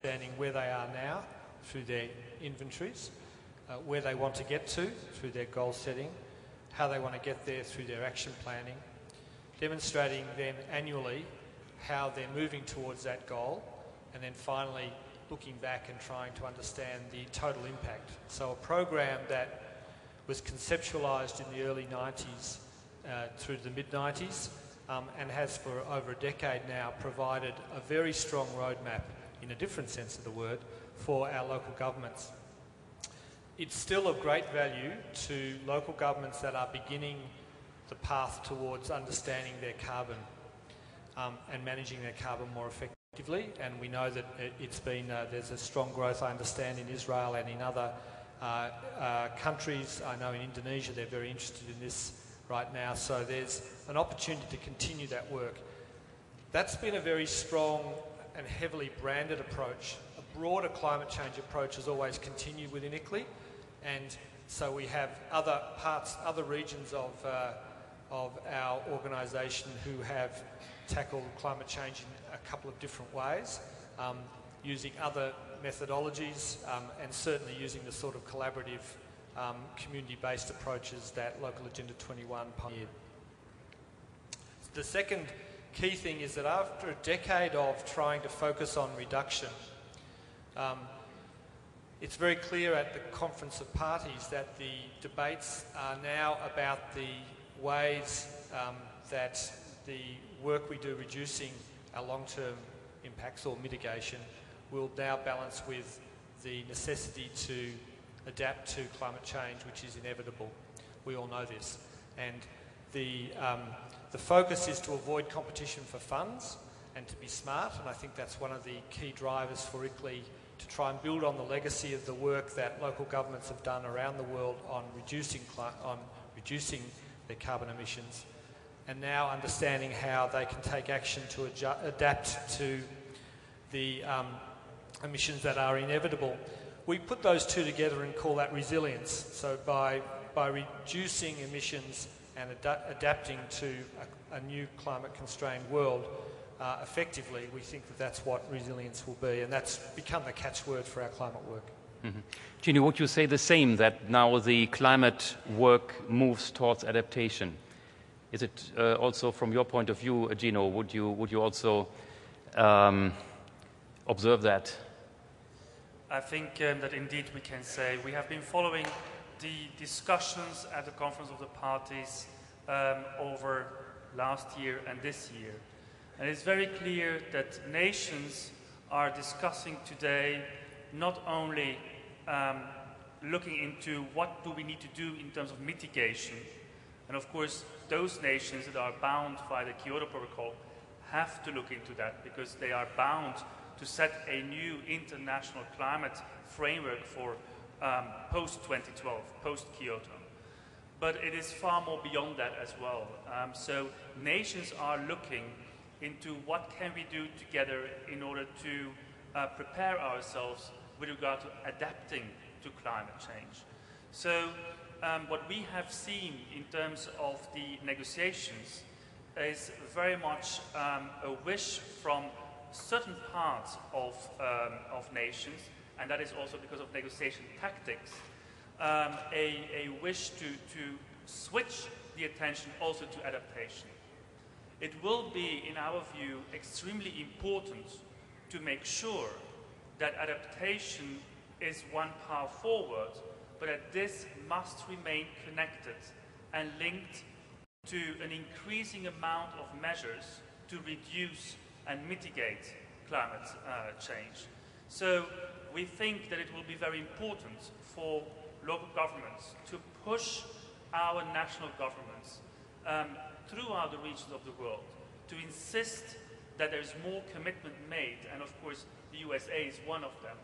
understanding where they are now through their inventories, where they want to get to through their goal setting, how they want to get there through their action planning, demonstrating then annually how they're moving towards that goal, and then finally looking back and trying to understand the total impact. So a program that was conceptualised in the early 90s through the mid-90s and has for over a decade now provided a very strong roadmap, in a different sense of the word, for our local governments. It's still of great value to local governments that are beginning the path towards understanding their carbon and managing their carbon more effectively. And we know that it's been, there's a strong growth, I understand, in Israel and in other countries. I know in Indonesia they're very interested in this right now. So there's an opportunity to continue that work. That's been a very strong and heavily branded approach. A broader climate change approach has always continued within ICLEI, and so we have other parts, other regions of our organisation who have tackled climate change in a couple of different ways, using other methodologies and certainly using the sort of collaborative community-based approaches that Local Agenda 21 pioneered. The second key thing is that after a decade of trying to focus on reduction, it's very clear at the Conference of Parties that the debates are now about the ways that the work we do reducing our long-term impacts or mitigation will now balance with the necessity to adapt to climate change, which is inevitable. We all know this. And the focus is to avoid competition for funds and to be smart, and I think that's one of the key drivers for ICLEI to try and build on the legacy of the work that local governments have done around the world on reducing their carbon emissions, and now understanding how they can take action to adapt to the emissions that are inevitable. We put those two together and call that resilience. So by reducing emissions and adapting to a new climate-constrained world effectively, we think that that's what resilience will be, and that's become the catchword for our climate work. Mm-hmm. Gino, would you say the same, that now the climate work moves towards adaptation? Is it also from your point of view, Gino, would you also observe that? I think that indeed we can say we have been following the discussions at the Conference of the Parties over last year and this year. And it's very clear that nations are discussing today not only looking into what do we need to do in terms of mitigation, and of course those nations that are bound by the Kyoto Protocol have to look into that, because they are bound to set a new international climate framework for post-2012, post-Kyoto. But it is far more beyond that as well. So nations are looking into what can we do together in order to prepare ourselves with regard to adapting to climate change. So what we have seen in terms of the negotiations is very much a wish from certain parts of nations, and that is also because of negotiation tactics, a wish to switch the attention also to adaptation. It will be, in our view, extremely important to make sure that adaptation is one path forward, but that this must remain connected and linked to an increasing amount of measures to reduce and mitigate climate change. So we think that it will be very important for local governments to push our national governments throughout the regions of the world to insist that there is more commitment made, and of course the USA is one of them.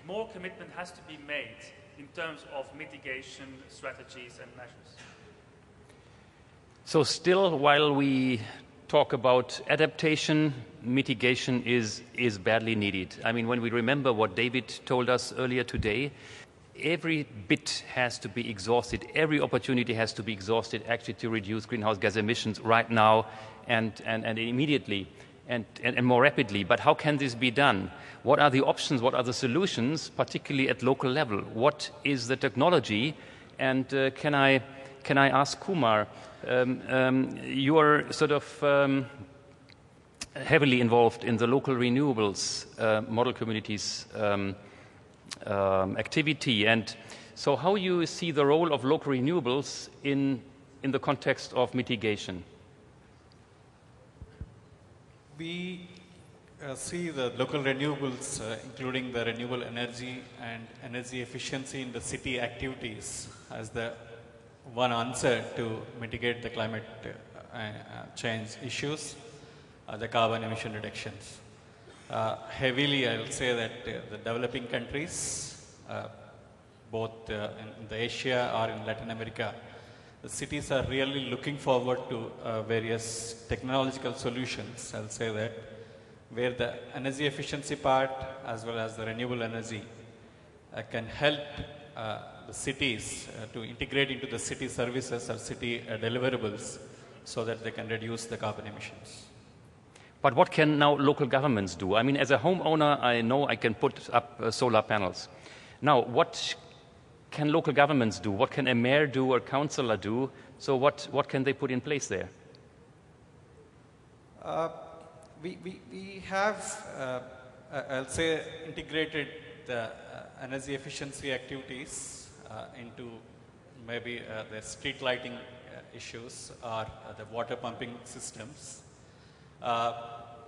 More commitment has to be made in terms of mitigation strategies and measures. So still, while we talk about adaptation, mitigation is badly needed. I mean, when we remember what David told us earlier today, every bit has to be exhausted, every opportunity has to be exhausted actually to reduce greenhouse gas emissions right now and immediately. and more rapidly. But how can this be done? What are the options? What are the solutions, particularly at local level? What is the technology? And can I ask Kumar, you are sort of heavily involved in the local renewables model communities activity. And so how you see the role of local renewables in the context of mitigation? We see the local renewables, including the renewable energy and energy efficiency in the city activities, as the one answer to mitigate the climate change issues, the carbon emission reductions. Heavily, I will say that the developing countries, both in the Asia or in Latin America, the cities are really looking forward to various technological solutions, I'll say that, where the energy efficiency part as well as the renewable energy can help the cities to integrate into the city services or city deliverables so that they can reduce the carbon emissions. But what can now local governments do? I mean, as a homeowner, I know I can put up solar panels. Now, what can local governments do? What can a mayor do or councillor do? So what can they put in place there? We have, I'll say, integrated the energy efficiency activities into maybe the street lighting issues or the water pumping systems.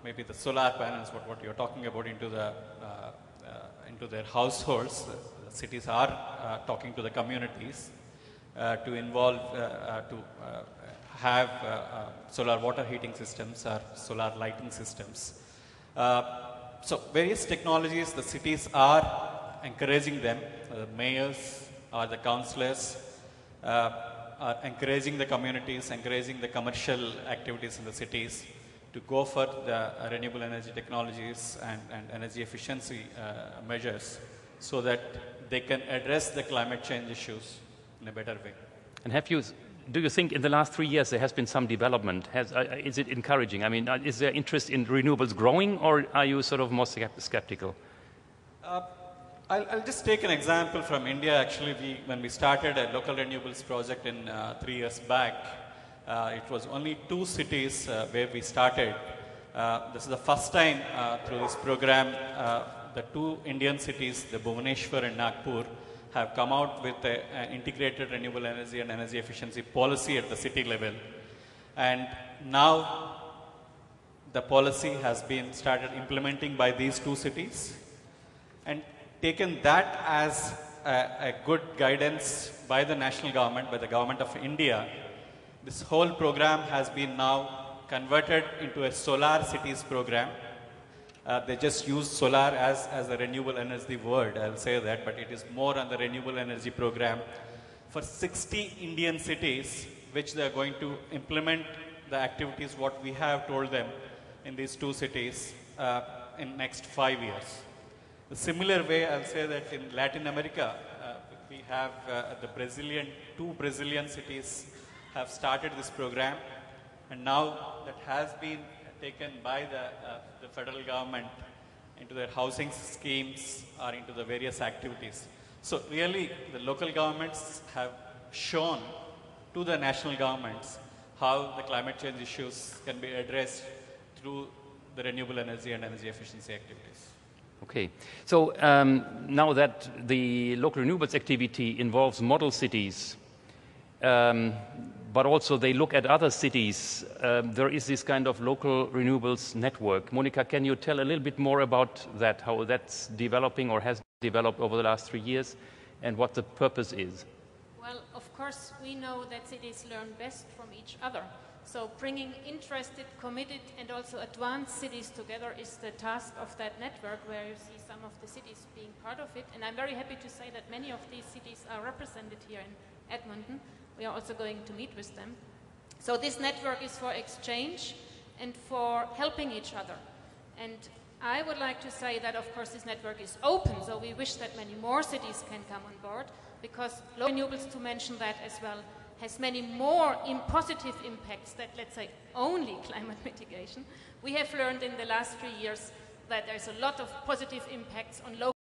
Maybe the solar panels, what you're talking about, into their households. The cities are talking to the communities to involve, to have solar water heating systems or solar lighting systems. So various technologies, the cities are encouraging them. The mayors or the councillors are encouraging the communities, encouraging the commercial activities in the cities to go for the renewable energy technologies and energy efficiency measures so that they can address the climate change issues in a better way. And do you think in the last 3 years there has been some development? Is it encouraging? I mean, is there interest in renewables growing, or are you sort of more skeptical? I'll just take an example from India. Actually, when we started a local renewables project in 3 years back, it was only 2 cities where we started. This is the first time through this program, the 2 Indian cities, the Bhubaneswar and Nagpur, have come out with an integrated renewable energy and energy efficiency policy at the city level. And now the policy has been started implementing by these 2 cities, and taken that as a good guidance by the national government, by the government of India. This whole program has been now converted into a solar cities program. They just use solar as a renewable energy word, I'll say that, but it is more on the renewable energy program for 60 Indian cities, which they are going to implement the activities what we have told them in these 2 cities in next 5 years. The similar way, I'll say that in Latin America, we have the 2 Brazilian cities have started this program, and now that has been taken by the federal government into their housing schemes or into the various activities. So really, the local governments have shown to the national governments how the climate change issues can be addressed through the renewable energy and energy efficiency activities. Okay, so now that the local renewables activity involves model cities, but also they look at other cities, there is this kind of local renewables network. Monica, can you tell a little bit more about that, how that's developing or has developed over the last 3 years, and what the purpose is? Well, of course, we know that cities learn best from each other. So bringing interested, committed, and also advanced cities together is the task of that network, where you see some of the cities being part of it. And I'm very happy to say that many of these cities are represented here in Edmonton. We are also going to meet with them. So this network is for exchange and for helping each other. And I would like to say that, of course, this network is open, so we wish that many more cities can come on board, because local renewables, to mention that as well, has many more positive impacts than, let's say, only climate mitigation. We have learned in the last 3 years that there's a lot of positive impacts on local